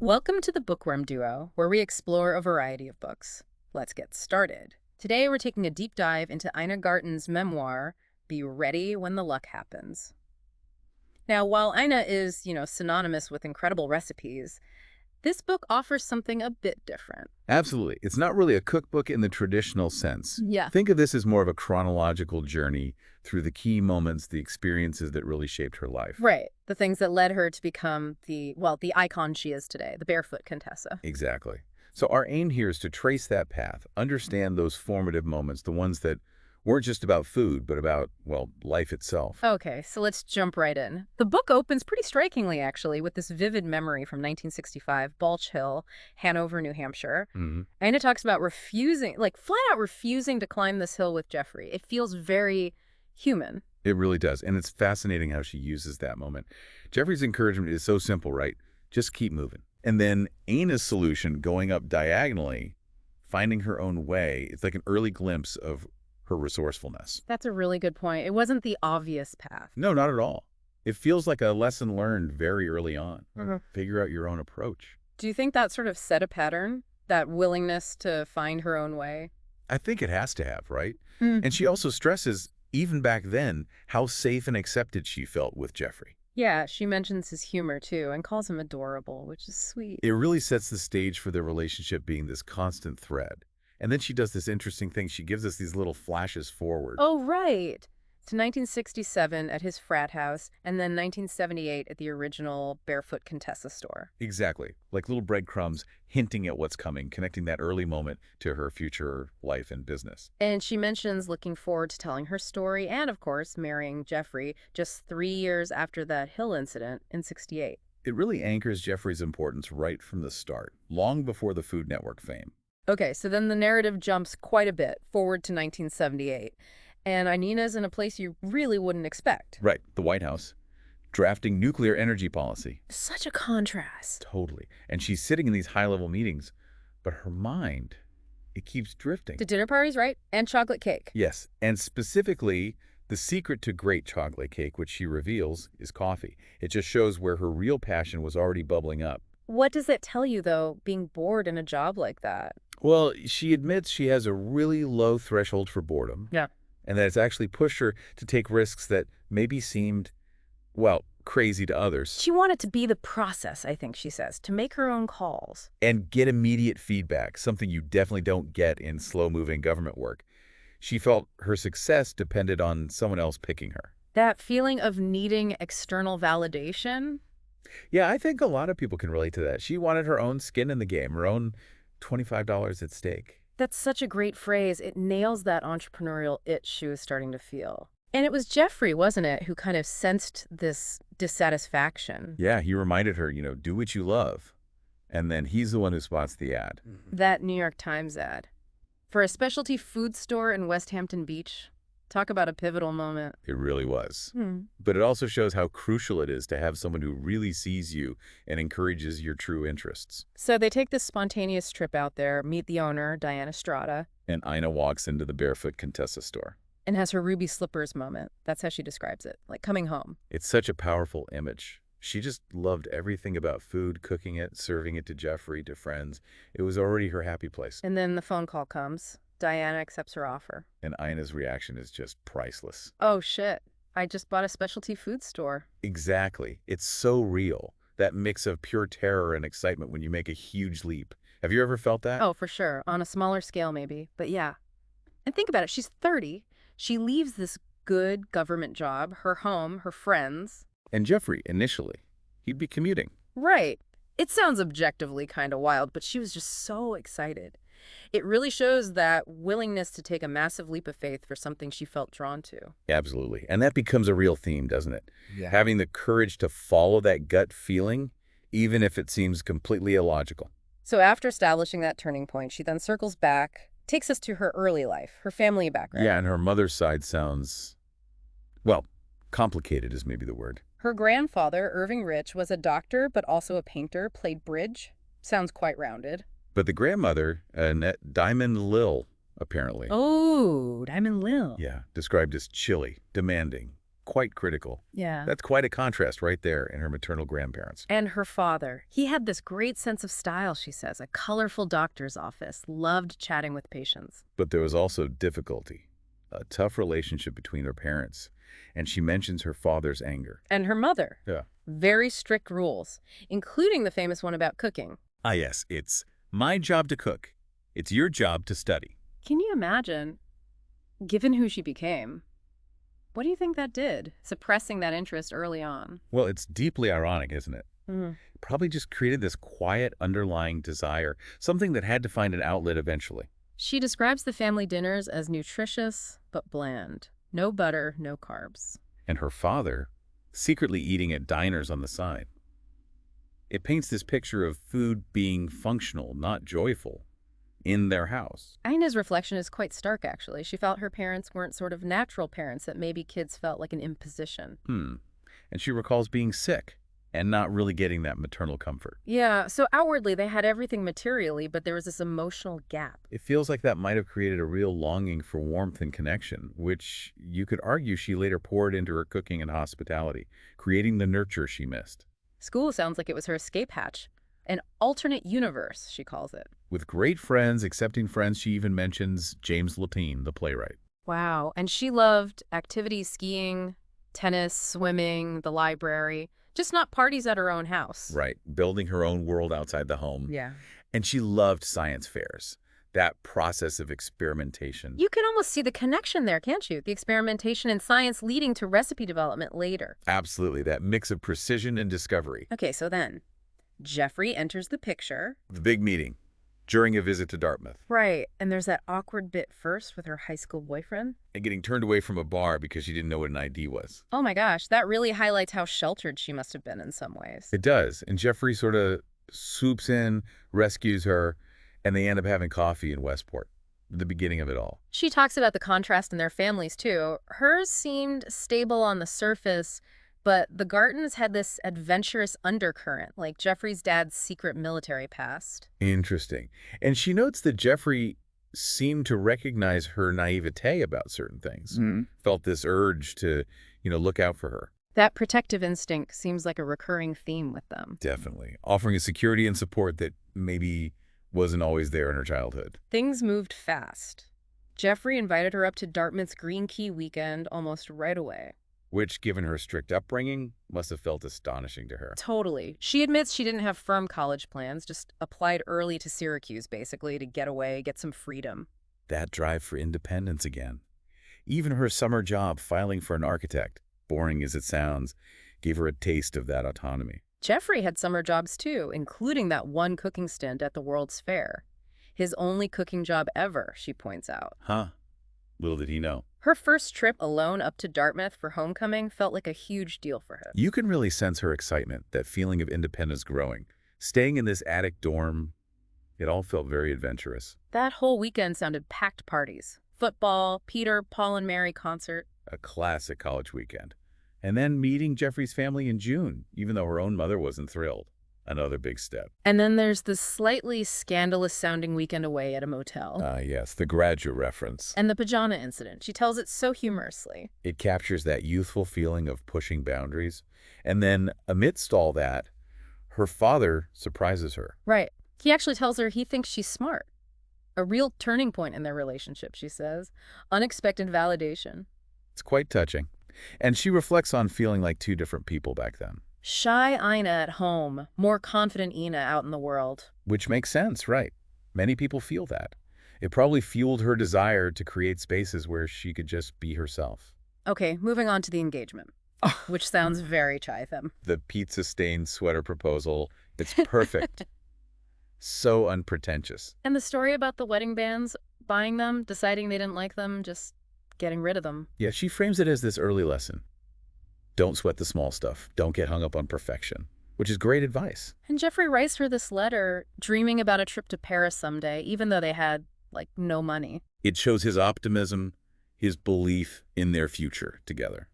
Welcome to the Bookworm Duo, where we explore a variety of books. Let's get started. Today we're taking a deep dive into Ina Garten's memoir, Be Ready When the Luck Happens. Now, while Ina is, synonymous with incredible recipes, this book offers something a bit different. Absolutely. It's not really a cookbook in the traditional sense. Yeah. Think of this as more of a chronological journey through the key moments, the experiences that really shaped her life. Right. The things that led her to become the icon she is today, the Barefoot Contessa. Exactly. So our aim here is to trace that path, understand those formative moments, the ones that weren't just about food, but about, well, life itself. Okay, so let's jump right in. The book opens pretty strikingly, actually, with this vivid memory from 1965, Balch Hill, Hanover, New Hampshire. Ina talks about flat out refusing to climb this hill with Jeffrey. It feels very human. It really does. And it's fascinating how she uses that moment. Jeffrey's encouragement is so simple, right? Just keep moving. And then Ina's solution, going up diagonally, finding her own way, it's like an early glimpse of her resourcefulness. That's a really good point. It wasn't the obvious path. No, not at all. It feels like a lesson learned very early on. Mhm. Figure out your own approach. Do you think that sort of set a pattern, that willingness to find her own way? I think it has to have, right? Mm. And she also stresses, even back then, how safe and accepted she felt with Jeffrey. Yeah, she mentions his humor, too, and calls him adorable, which is sweet. It really sets the stage for their relationship being this constant thread. And then she does this interesting thing. She gives us these little flashes forward. Oh, right. To 1967 at his frat house, and then 1978 at the original Barefoot Contessa store. Exactly. Like little breadcrumbs hinting at what's coming, connecting that early moment to her future life and business. And she mentions looking forward to telling her story and, of course, marrying Jeffrey just 3 years after that Hill incident in '68. It really anchors Jeffrey's importance right from the start, long before the Food Network fame. Okay, so then the narrative jumps quite a bit forward to 1978. And Inina's in a place you really wouldn't expect. Right, the White House, drafting nuclear energy policy. Such a contrast. Totally. And she's sitting in these high-level meetings, but her mind, it keeps drifting. To dinner parties, right? And chocolate cake. Yes, and specifically, the secret to great chocolate cake, which she reveals, is coffee. It just shows where her real passion was already bubbling up. What does that tell you, though, being bored in a job like that? Well, she admits she has a really low threshold for boredom. Yeah. And that it's actually pushed her to take risks that maybe seemed, well, crazy to others. She wanted to be the process, I think she says, to make her own calls. And get immediate feedback, something you definitely don't get in slow-moving government work. She felt her success depended on someone else picking her. That feeling of needing external validation? Yeah, I think a lot of people can relate to that. She wanted her own skin in the game, her own $25 at stake. That's such a great phrase. It nails that entrepreneurial itch she was starting to feel. And it was Jeffrey, wasn't it, who kind of sensed this dissatisfaction? Yeah, he reminded her, do what you love. And then he's the one who spots the ad. That New York Times ad. For a specialty food store in West Hampton Beach. Talk about a pivotal moment. It really was. But it also shows how crucial it is to have someone who really sees you and encourages your true interests. So they take this spontaneous trip out there, meet the owner, Diana Strada, And Ina walks into the Barefoot Contessa store. and has her ruby slippers moment. That's how she describes it, like coming home. It's such a powerful image. She just loved everything about food, cooking it, serving it to Jeffrey, to friends. It was already her happy place. And then the phone call comes. Diana accepts her offer. And Ina's reaction is just priceless. Oh, shit. I just bought a specialty food store. Exactly. It's so real. That mix of pure terror and excitement when you make a huge leap. Have you ever felt that? Oh, for sure. On a smaller scale, maybe. But yeah. And think about it. She's 30. She leaves this good government job, her home, her friends. And Jeffrey, initially, he'd be commuting. Right. It sounds objectively kind of wild, but she was just so excited. It really shows that willingness to take a massive leap of faith for something she felt drawn to. Absolutely. And that becomes a real theme, doesn't it? Yeah. Having the courage to follow that gut feeling, even if it seems completely illogical. So after establishing that turning point, she then circles back, takes us to her early life, her family background. Yeah, and her mother's side sounds, well, complicated is maybe the word. Her grandfather, Irving Rich, was a doctor, but also a painter, played bridge. Sounds quite rounded. But the grandmother, Diamond Lil, apparently. Oh, Diamond Lil. Yeah, described as chilly, demanding, quite critical. Yeah. That's quite a contrast right there in her maternal grandparents. And her father. He had this great sense of style, she says, a colorful doctor's office, loved chatting with patients. But there was also difficulty, a tough relationship between her parents, and she mentions her father's anger. And her mother. Yeah. Very strict rules, including the famous one about cooking. Ah, yes, it's my job to cook. It's your job to study. Can you imagine, given who she became, what do you think that did, suppressing that interest early on? Well, it's deeply ironic, isn't it? Probably just created this quiet underlying desire, something that had to find an outlet eventually. She describes the family dinners as nutritious but bland. No butter, no carbs. And her father, secretly eating at diners on the side. It paints this picture of food being functional, not joyful, in their house. Ina's reflection is quite stark, actually. She felt her parents weren't sort of natural parents, that maybe kids felt like an imposition. And she recalls being sick and not really getting that maternal comfort. Yeah, so outwardly they had everything materially, but there was this emotional gap. It feels like that might have created a real longing for warmth and connection, which you could argue she later poured into her cooking and hospitality, creating the nurture she missed. School sounds like it was her escape hatch. An alternate universe, she calls it. With great friends, accepting friends, she even mentions James Lapine, the playwright. Wow, and she loved activities, skiing, tennis, swimming, the library, just not parties at her own house. Right, building her own world outside the home. Yeah. And she loved science fairs, that process of experimentation. You can almost see the connection there, can't you? The experimentation in science leading to recipe development later. Absolutely, that mix of precision and discovery. Okay, so then Jeffrey enters the picture. The big meeting during a visit to Dartmouth. Right, and there's that awkward bit first with her high school boyfriend. And getting turned away from a bar because she didn't know what an ID was. Oh my gosh, that really highlights how sheltered she must have been in some ways. It does. And Jeffrey sort of swoops in, rescues her, and they end up having coffee in Westport. The beginning of it all. She talks about the contrast in their families, too. Hers seemed stable on the surface, but the Gartens had this adventurous undercurrent, like Jeffrey's dad's secret military past. Interesting. And she notes that Jeffrey seemed to recognize her naivete about certain things. Felt this urge to, look out for her. That protective instinct seems like a recurring theme with them. Definitely. Offering a security and support that maybe wasn't always there in her childhood. Things moved fast. Jeffrey invited her up to Dartmouth's Green Key weekend almost right away. Which, given her strict upbringing, must have felt astonishing to her. Totally. She admits she didn't have firm college plans, just applied early to Syracuse, basically, to get away, get some freedom. That drive for independence again. Even her summer job filing for an architect, boring as it sounds, gave her a taste of that autonomy. Jeffrey had summer jobs too, including that one cooking stint at the World's Fair. His only cooking job ever, she points out. Huh. Little did he know. Her first trip alone up to Dartmouth for homecoming felt like a huge deal for her. You can really sense her excitement, that feeling of independence growing. Staying in this attic dorm, it all felt very adventurous. That whole weekend sounded packed parties. Football, Peter, Paul and Mary concert. A classic college weekend. And then meeting Jeffrey's family in June, even though her own mother wasn't thrilled. Another big step. And then there's this slightly scandalous-sounding weekend away at a motel. Yes, the graduate reference. And the pajama incident. She tells it so humorously. It captures that youthful feeling of pushing boundaries. And then, amidst all that, her father surprises her. Right. He actually tells her he thinks she's smart. A real turning point in their relationship, she says. Unexpected validation. It's quite touching. And she reflects on feeling like two different people back then. Shy Ina at home, more confident Ina out in the world. Which makes sense, right? Many people feel that. It probably fueled her desire to create spaces where she could just be herself. Okay, moving on to the engagement, which sounds very Chaitham. The pizza-stained sweater proposal, it's perfect. So unpretentious. And the story about the wedding bands, buying them, deciding they didn't like them, just getting rid of them. Yeah, she frames it as this early lesson. Don't sweat the small stuff. Don't get hung up on perfection, which is great advice. And Jeffrey writes her this letter, dreaming about a trip to Paris someday, even though they had, no money. It shows his optimism, his belief in their future together.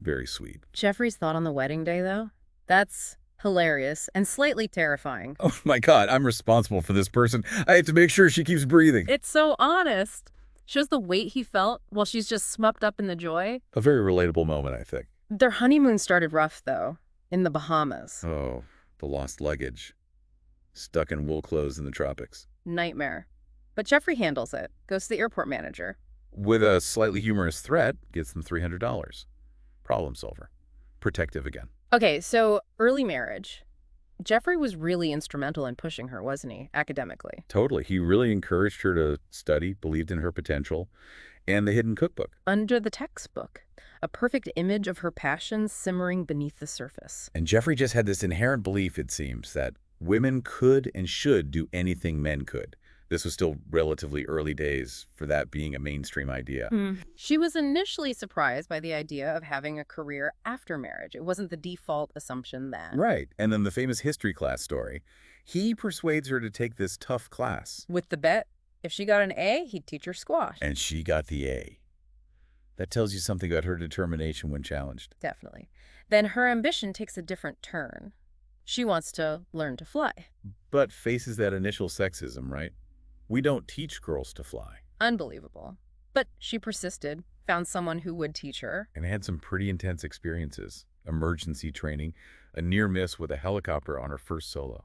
Very sweet. Jeffrey's thought on the wedding day, though? That's hilarious and slightly terrifying. Oh my God, I'm responsible for this person. I have to make sure she keeps breathing. It's so honest. Shows the weight he felt while she's just swept up in the joy. A very relatable moment, I think. Their honeymoon started rough, though, in the Bahamas. Oh, the lost luggage. Stuck in wool clothes in the tropics. Nightmare. But Jeffrey handles it, goes to the airport manager. With a slightly humorous threat, gets them $300. Problem solver. Protective again. Okay, so early marriage. Jeffrey was really instrumental in pushing her, wasn't he, academically? Totally. He really encouraged her to study, believed in her potential, and the hidden cookbook. Under the textbook, a perfect image of her passion simmering beneath the surface. And Jeffrey just had this inherent belief, it seems, that women could and should do anything men could. This was still relatively early days for that being a mainstream idea. She was initially surprised by the idea of having a career after marriage. It wasn't the default assumption then. Right. And then the famous history class story. He persuades her to take this tough class. With the bet, if she got an A, he'd teach her squash. And she got the A. That tells you something about her determination when challenged. Definitely. Then her ambition takes a different turn. She wants to learn to fly. But faces that initial sexism, right? We don't teach girls to fly. Unbelievable. But she persisted, found someone who would teach her. And had some pretty intense experiences. Emergency training, a near miss with a helicopter on her first solo.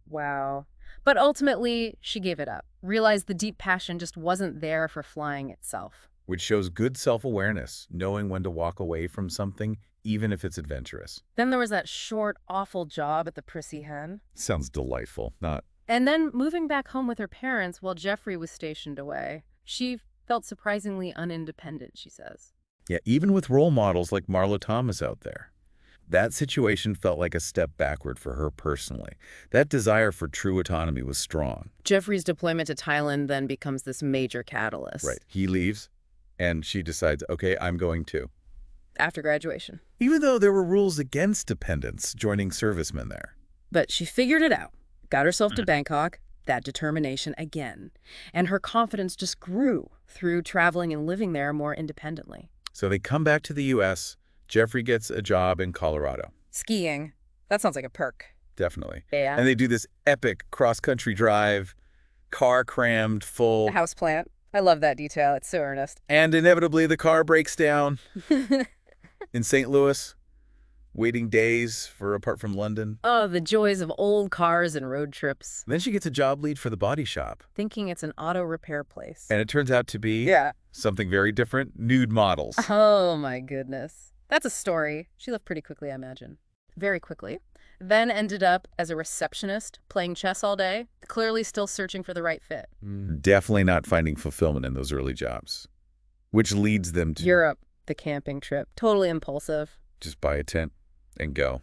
Wow. But ultimately, she gave it up, realized the deep passion just wasn't there for flying itself. Which shows good self-awareness, knowing when to walk away from something, even if it's adventurous. Then there was that short, awful job at the Prissy Hen. Sounds delightful, not... And then moving back home with her parents while Jeffrey was stationed away. She felt surprisingly unindependent, she says. Yeah, even with role models like Marlo Thomas out there. That situation felt like a step backward for her personally. That desire for true autonomy was strong. Jeffrey's deployment to Thailand then becomes this major catalyst. Right. He leaves, and she decides, okay, I'm going too. After graduation. Even though there were rules against dependents joining servicemen there. But she figured it out. Got herself to Bangkok, that determination again. And her confidence just grew through traveling and living there more independently. So they come back to the U.S. Jeffrey gets a job in Colorado. Skiing. That sounds like a perk. Definitely. Yeah. And they do this epic cross-country drive, car crammed full. The house plant. I love that detail. It's so earnest. And inevitably the car breaks down in St. Louis. Waiting days for apart from London. Oh, the joys of old cars and road trips. Then she gets a job lead for the body shop. Thinking it's an auto repair place. And it turns out to be something very different, nude models. Oh, my goodness. That's a story. She left pretty quickly, I imagine. Very quickly. Then ended up as a receptionist, playing chess all day, clearly still searching for the right fit. Definitely not finding fulfillment in those early jobs. Which leads them to... Europe, the camping trip. Totally impulsive. Just buy a tent and go.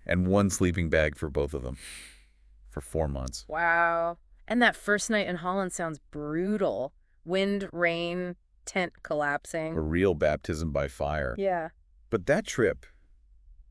And one sleeping bag for both of them. For 4 months. Wow. And that first night in Holland sounds brutal. Wind, rain, tent collapsing. A real baptism by fire. Yeah. But that trip,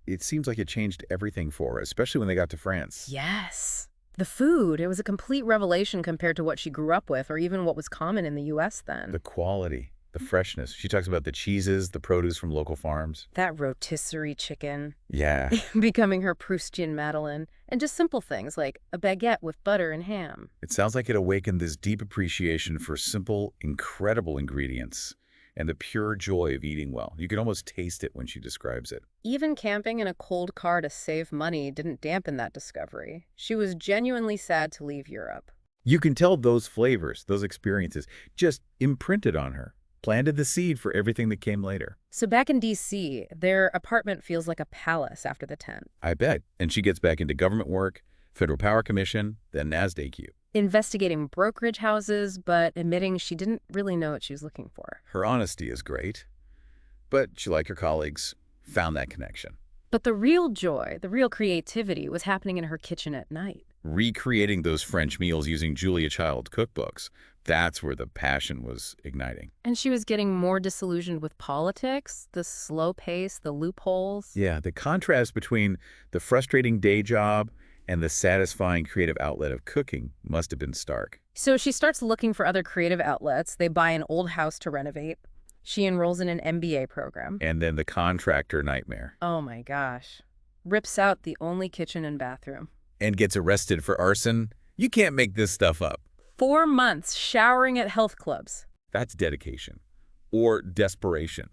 it seems like it changed everything for her, especially when they got to France. Yes. The food, it was a complete revelation compared to what she grew up with or even what was common in the U.S. then. The quality, the freshness. She talks about the cheeses, the produce from local farms. That rotisserie chicken. Yeah. Becoming her Proustian Madeleine. And just simple things like a baguette with butter and ham. It sounds like it awakened this deep appreciation for simple, incredible ingredients and the pure joy of eating well. You can almost taste it when she describes it. Even camping in a cold car to save money didn't dampen that discovery. She was genuinely sad to leave Europe. You can tell those flavors, those experiences, just imprinted on her. Planted the seed for everything that came later. So back in D.C., their apartment feels like a palace after the tent. I bet. And she gets back into government work, Federal Power Commission, then NASDAQ. Investigating brokerage houses, but admitting she didn't really know what she was looking for. Her honesty is great, but she, like her colleagues, found that connection. But the real joy, the real creativity was happening in her kitchen at night. Recreating those French meals using Julia Child cookbooks. That's where the passion was igniting. And she was getting more disillusioned with politics, the slow pace, the loopholes. Yeah, the contrast between the frustrating day job and the satisfying creative outlet of cooking must have been stark. So she starts looking for other creative outlets. They buy an old house to renovate. She enrolls in an MBA program. And then the contractor nightmare. Oh my gosh. Rips out the only kitchen and bathroom. And gets arrested for arson. You can't make this stuff up. 4 months showering at health clubs. That's dedication. Or desperation.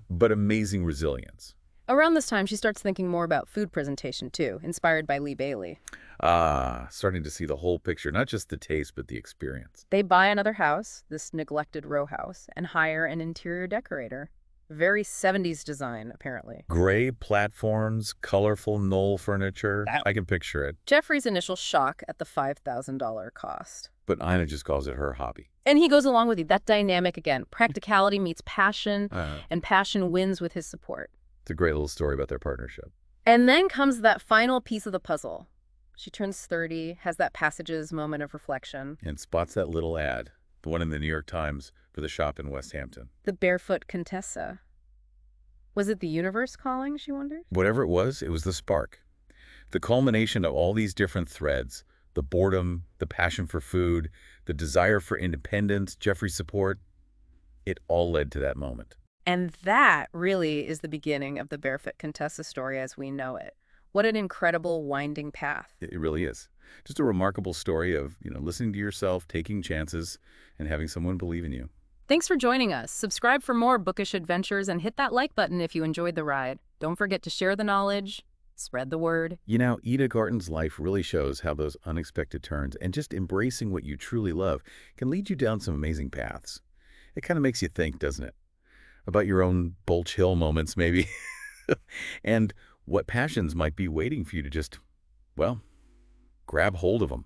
But amazing resilience. Around this time, she starts thinking more about food presentation, too, inspired by Lee Bailey. Ah, starting to see the whole picture, not just the taste, but the experience. They buy another house, this neglected row house, and hire an interior decorator. Very 70s design, apparently. Gray platforms, colorful knoll furniture. That- I can picture it. Jeffrey's initial shock at the $5,000 cost. But Ina just calls it her hobby. And he goes along with it. That dynamic again. Practicality meets passion, Uh, and passion wins with his support. it's a great little story about their partnership. And then comes that final piece of the puzzle. She turns 30, has that passages moment of reflection. And spots that little ad, the one in the New York Times for the shop in West Hampton. The Barefoot Contessa. Was it the universe calling, she wondered? Whatever it was the spark. The culmination of all these different threads, the boredom, the passion for food, the desire for independence, Jeffrey's support, it all led to that moment. And that really is the beginning of the Barefoot Contessa story as we know it. What an incredible winding path. It really is. Just a remarkable story of, listening to yourself, taking chances, and having someone believe in you. Thanks for joining us. Subscribe for more bookish adventures and hit that like button if you enjoyed the ride. Don't forget to share the knowledge, spread the word. Ina Garten's life really shows how those unexpected turns and just embracing what you truly love can lead you down some amazing paths. It kind of makes you think, doesn't it? About your own Bulch Hill moments, maybe. And what passions might be waiting for you to just, well, grab hold of them.